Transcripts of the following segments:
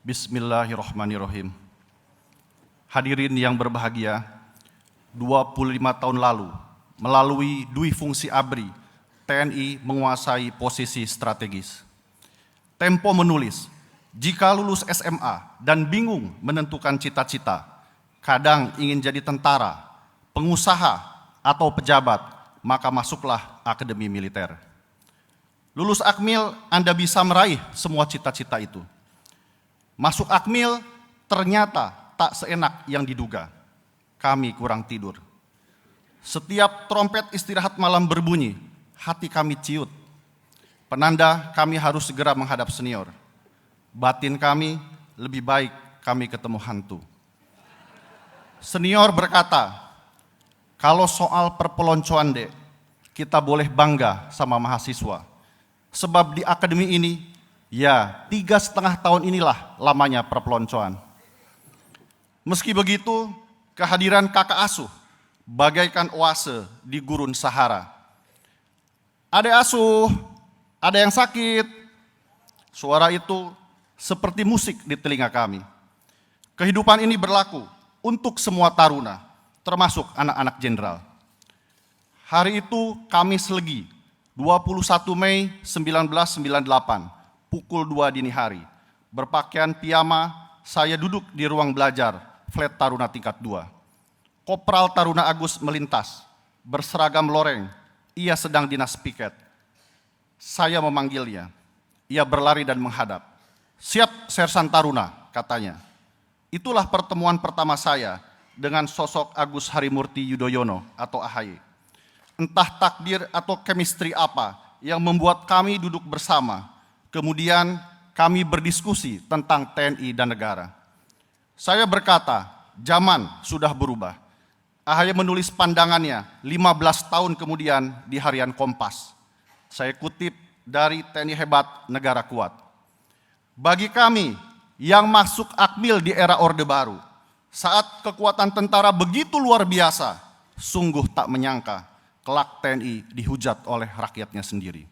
Bismillahirrahmanirrahim. Hadirin yang berbahagia, 25 tahun lalu, melalui Dwi Fungsi ABRI, TNI menguasai posisi strategis. Tempo menulis, jika lulus SMA dan bingung menentukan cita-cita, kadang ingin jadi tentara, pengusaha, atau pejabat, maka masuklah Akademi Militer. Lulus Akmil, Anda bisa meraih semua cita-cita itu. Masuk Akmil, ternyata tak seenak yang diduga. Kami kurang tidur. Setiap trompet istirahat malam berbunyi, hati kami ciut. Penanda kami harus segera menghadap senior. Batin kami, lebih baik kami ketemu hantu. Senior berkata, kalau soal perpeloncoan dek, kita boleh bangga sama mahasiswa. Sebab di akademi ini, ya 3,5 tahun inilah lamanya perpeloncoan. Meski begitu, kehadiran kakak asuh bagaikan oase di gurun Sahara. Adek asuh, ada yang sakit. Suara itu seperti musik di telinga kami. Kehidupan ini berlaku untuk semua taruna, termasuk anak-anak jenderal. Hari itu Kamis Legi, 21 Mei 1998, pukul 2 dini hari. Berpakaian piyama, saya duduk di ruang belajar, flat Taruna tingkat 2. Kopral Taruna Agus melintas, berseragam loreng, ia sedang dinas piket. Saya memanggilnya, ia berlari dan menghadap. Siap Sersan Taruna, katanya. Itulah pertemuan pertama saya dengan sosok Agus Harimurti Yudhoyono atau AHY. Entah takdir atau chemistry apa yang membuat kami duduk bersama. Kemudian kami berdiskusi tentang TNI dan negara. Saya berkata, zaman sudah berubah. AHY menulis pandangannya 15 tahun kemudian di harian Kompas. Saya kutip dari TNI hebat, negara kuat. Bagi kami yang masuk Akmil di era Orde Baru, saat kekuatan tentara begitu luar biasa, sungguh tak menyangka kelak TNI dihujat oleh rakyatnya sendiri.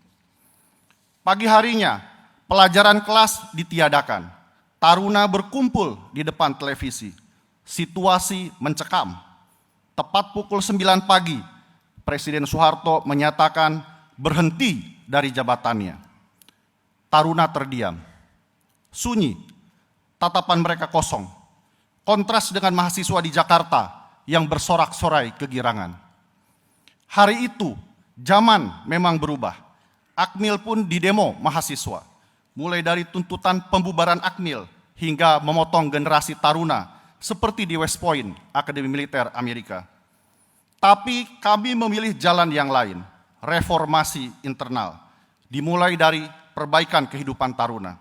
Pagi harinya, pelajaran kelas ditiadakan. Taruna berkumpul di depan televisi. Situasi mencekam. Tepat pukul 9 pagi, Presiden Soeharto menyatakan berhenti dari jabatannya. Taruna terdiam. Sunyi, tatapan mereka kosong. Kontras dengan mahasiswa di Jakarta yang bersorak-sorai kegirangan. Hari itu, zaman memang berubah. Akmil pun didemo mahasiswa. Mulai dari tuntutan pembubaran Akmil hingga memotong generasi taruna seperti di West Point, Akademi Militer Amerika. Tapi kami memilih jalan yang lain, reformasi internal. Dimulai dari perbaikan kehidupan taruna.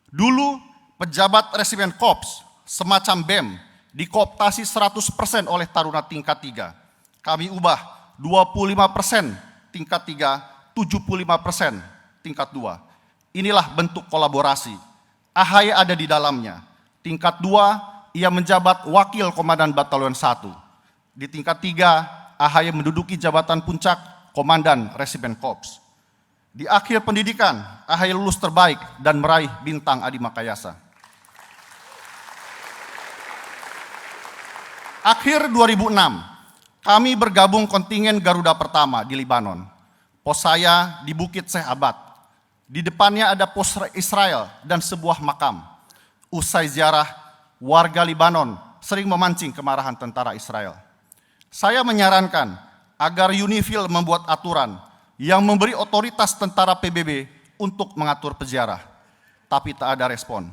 Dulu pejabat resimen Korps, semacam BEM, dikooptasi 100% oleh taruna tingkat 3. Kami ubah 25% tingkat 3, 75% tingkat 2. Inilah bentuk kolaborasi. AHY ada di dalamnya. Tingkat 2, ia menjabat wakil komandan Batalion 1. Di tingkat 3, AHY menduduki jabatan puncak komandan resimen Korps. Di akhir pendidikan, AHY lulus terbaik dan meraih bintang Adi Makayasa. Akhir 2006, kami bergabung kontingen Garuda Pertama di Libanon. Pos saya di Bukit Syekh Abad. Di depannya ada pos Israel dan sebuah makam. Usai ziarah, warga Libanon sering memancing kemarahan tentara Israel. Saya menyarankan agar UNIFIL membuat aturan yang memberi otoritas tentara PBB untuk mengatur peziarah. Tapi tak ada respon.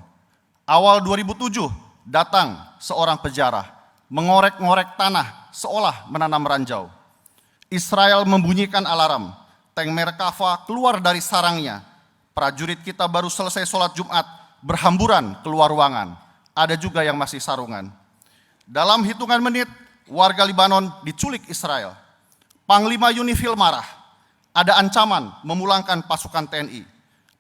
Awal 2007 datang seorang peziarah, mengorek-ngorek tanah seolah menanam ranjau. Israel membunyikan alarm, tank Merkava keluar dari sarangnya. Prajurit kita baru selesai sholat Jumat, berhamburan keluar ruangan. Ada juga yang masih sarungan. Dalam hitungan menit, warga Libanon diculik Israel. Panglima UNIFIL marah. Ada ancaman memulangkan pasukan TNI.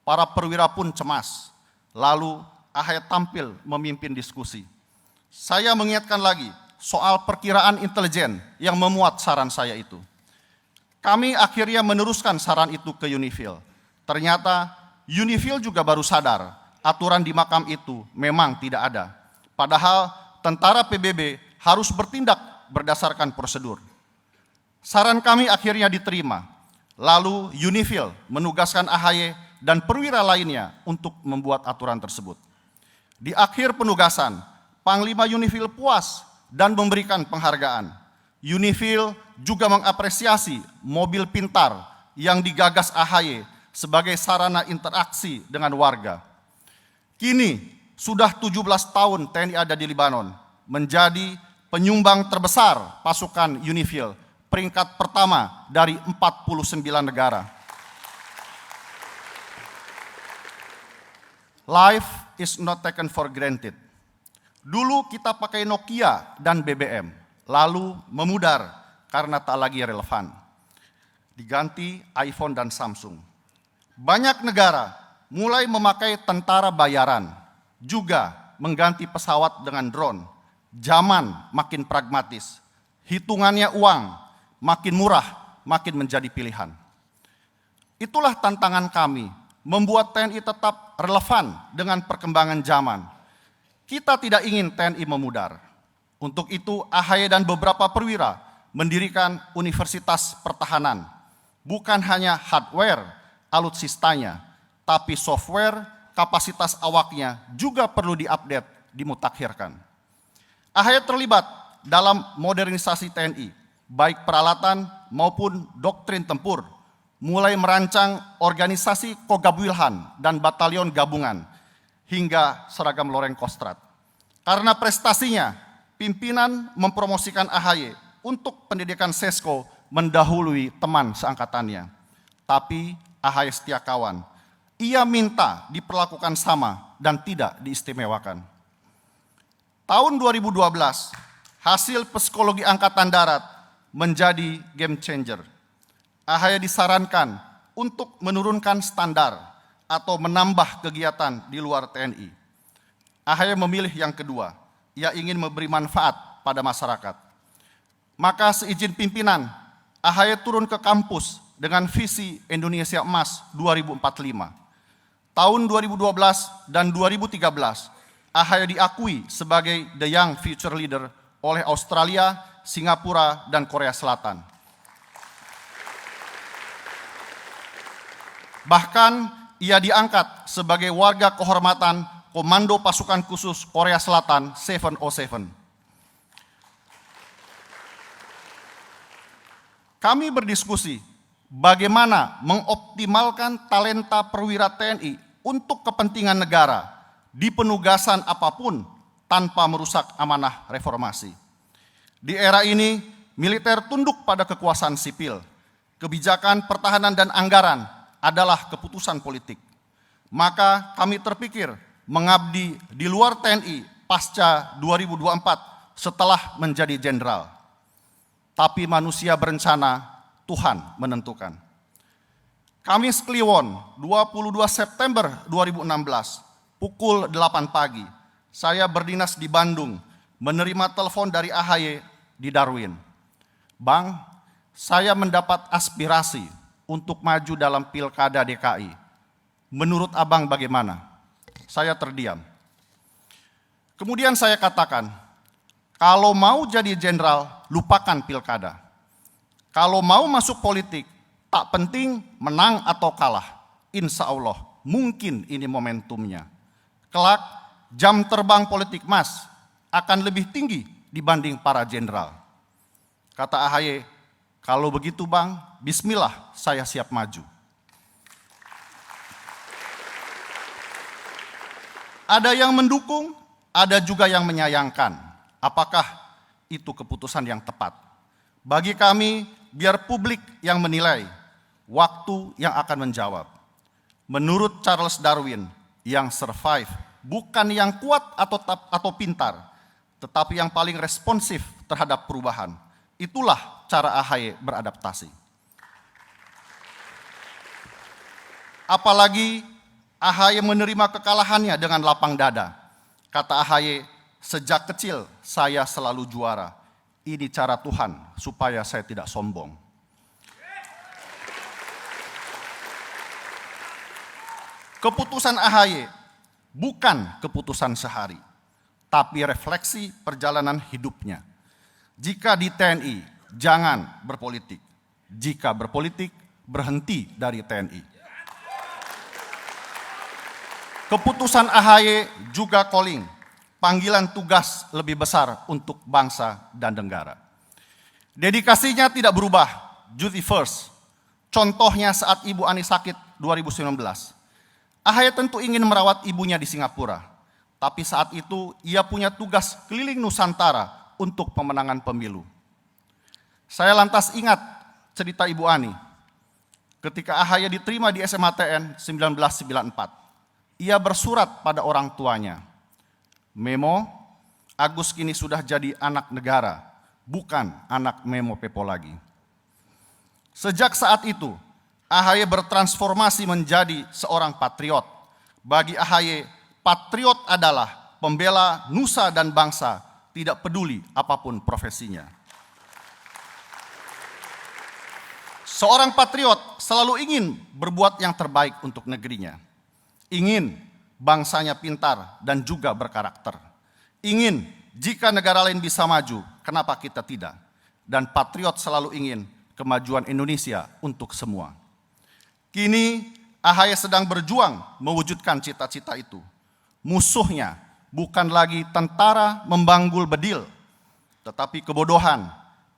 Para perwira pun cemas. Lalu AHY tampil memimpin diskusi. Saya mengingatkan lagi soal perkiraan intelijen yang memuat saran saya itu. Kami akhirnya meneruskan saran itu ke UNIFIL. Ternyata UNIFIL juga baru sadar aturan di makam itu memang tidak ada. Padahal tentara PBB harus bertindak berdasarkan prosedur. Saran kami akhirnya diterima. Lalu Unifil menugaskan AHY dan perwira lainnya untuk membuat aturan tersebut. Di akhir penugasan, Panglima Unifil puas dan memberikan penghargaan. Unifil juga mengapresiasi mobil pintar yang digagas AHY sebagai sarana interaksi dengan warga. Kini sudah 17 tahun TNI ada di Libanon, menjadi penyumbang terbesar pasukan Unifil, peringkat pertama dari 49 negara. Life is not taken for granted. Dulu kita pakai Nokia dan BBM, lalu memudar karena tak lagi relevan. Diganti iPhone dan Samsung. Banyak negara mulai memakai tentara bayaran, juga mengganti pesawat dengan drone. Zaman makin pragmatis, hitungannya uang, makin murah, makin menjadi pilihan. Itulah tantangan kami, membuat TNI tetap relevan dengan perkembangan zaman. Kita tidak ingin TNI memudar. Untuk itu, AHY dan beberapa perwira mendirikan Universitas Pertahanan. Bukan hanya hardware, alutsistanya, tapi software, kapasitas awaknya juga perlu diupdate, dimutakhirkan. AHY terlibat dalam modernisasi TNI, baik peralatan maupun doktrin tempur, mulai merancang organisasi Kogabwilhan dan batalion gabungan, hingga seragam Loreng Kostrad. Karena prestasinya, pimpinan mempromosikan AHY untuk pendidikan Sesko mendahului teman seangkatannya. Tapi AHY setia kawan. Ia minta diperlakukan sama dan tidak diistimewakan. Tahun 2012, hasil psikologi Angkatan Darat menjadi game changer. AHY disarankan untuk menurunkan standar atau menambah kegiatan di luar TNI. AHY memilih yang kedua, ia ingin memberi manfaat pada masyarakat. Maka seizin pimpinan, AHY turun ke kampus dengan visi Indonesia Emas 2045. Tahun 2012 dan 2013, AHY diakui sebagai The Young Future Leader oleh Australia, Singapura, dan Korea Selatan. Bahkan ia diangkat sebagai warga kehormatan Komando Pasukan Khusus Korea Selatan 707. Kami berdiskusi bagaimana mengoptimalkan talenta perwira TNI untuk kepentingan negara di penugasan apapun tanpa merusak amanah reformasi. Di era ini, militer tunduk pada kekuasaan sipil. Kebijakan pertahanan dan anggaran adalah keputusan politik. Maka kami terpikir mengabdi di luar TNI pasca 2024 setelah menjadi jenderal. Tapi manusia berencana, Tuhan menentukan. Kamis Kliwon, 22 September 2016, pukul 8 pagi, saya berdinas di Bandung, menerima telepon dari AHY di Darwin. Bang, saya mendapat aspirasi untuk maju dalam Pilkada DKI. Menurut Abang bagaimana? Saya terdiam. Kemudian saya katakan, kalau mau jadi jenderal, lupakan pilkada. Kalau mau masuk politik, tak penting menang atau kalah. Insya Allah, mungkin ini momentumnya. Kelak, jam terbang politik Mas akan lebih tinggi dibanding para jenderal. Kata AHY, kalau begitu Bang, bismillah saya siap maju. Ada yang mendukung, ada juga yang menyayangkan. Apakah itu keputusan yang tepat? Bagi kami, biar publik yang menilai, waktu yang akan menjawab. Menurut Charles Darwin, yang survive bukan yang kuat atau pintar, tetapi yang paling responsif terhadap perubahan. Itulah cara AHY beradaptasi. Apalagi AHY menerima kekalahannya dengan lapang dada. Kata AHY, sejak kecil saya selalu juara. Ini cara Tuhan supaya saya tidak sombong. Keputusan AHY bukan keputusan sehari, tapi refleksi perjalanan hidupnya. Jika di TNI, jangan berpolitik. Jika berpolitik, berhenti dari TNI. Keputusan AHY juga calling, panggilan tugas lebih besar untuk bangsa dan negara. Dedikasinya tidak berubah, duty first. Contohnya saat Ibu Ani sakit 2019. AHY tentu ingin merawat ibunya di Singapura, tapi saat itu ia punya tugas keliling Nusantara untuk pemenangan pemilu. Saya lantas ingat cerita Ibu Ani ketika AHY diterima di SMATN 1994. Ia bersurat pada orang tuanya, Memo, Agus kini sudah jadi anak negara, bukan anak Memo Pepo lagi. Sejak saat itu, AHY bertransformasi menjadi seorang patriot. Bagi AHY, patriot adalah pembela nusa dan bangsa, tidak peduli apapun profesinya. Seorang patriot selalu ingin berbuat yang terbaik untuk negerinya. Ingin bangsanya pintar dan juga berkarakter. Ingin jika negara lain bisa maju, kenapa kita tidak? Dan patriot selalu ingin kemajuan Indonesia untuk semua. Kini AHY sedang berjuang mewujudkan cita-cita itu. Musuhnya bukan lagi tentara membanggul bedil, tetapi kebodohan,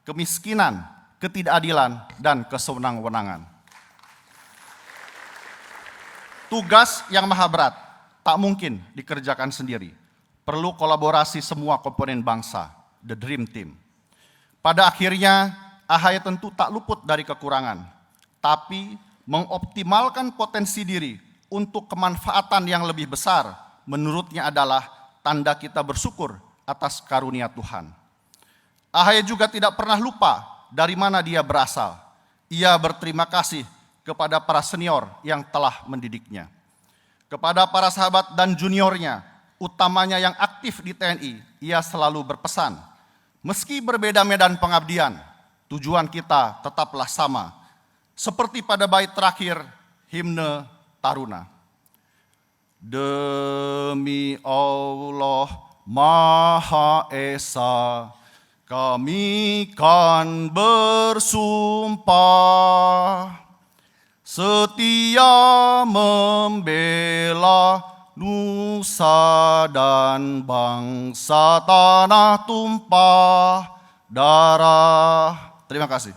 kemiskinan, ketidakadilan, dan kesewenang-wenangan. Tugas yang maha berat tak mungkin dikerjakan sendiri. Perlu kolaborasi semua komponen bangsa, the dream team. Pada akhirnya, AHY tentu tak luput dari kekurangan, tapi mengoptimalkan potensi diri untuk kemanfaatan yang lebih besar, menurutnya adalah tanda kita bersyukur atas karunia Tuhan. AHY juga tidak pernah lupa dari mana dia berasal. Ia berterima kasih kepada para senior yang telah mendidiknya. Kepada para sahabat dan juniornya, utamanya yang aktif di TNI, ia selalu berpesan, meski berbeda medan pengabdian, tujuan kita tetaplah sama. Seperti pada bait terakhir himne Taruna. Demi Allah Maha Esa, kami kan bersumpah setia membela nusa dan bangsa tanah tumpah darah. Terima kasih.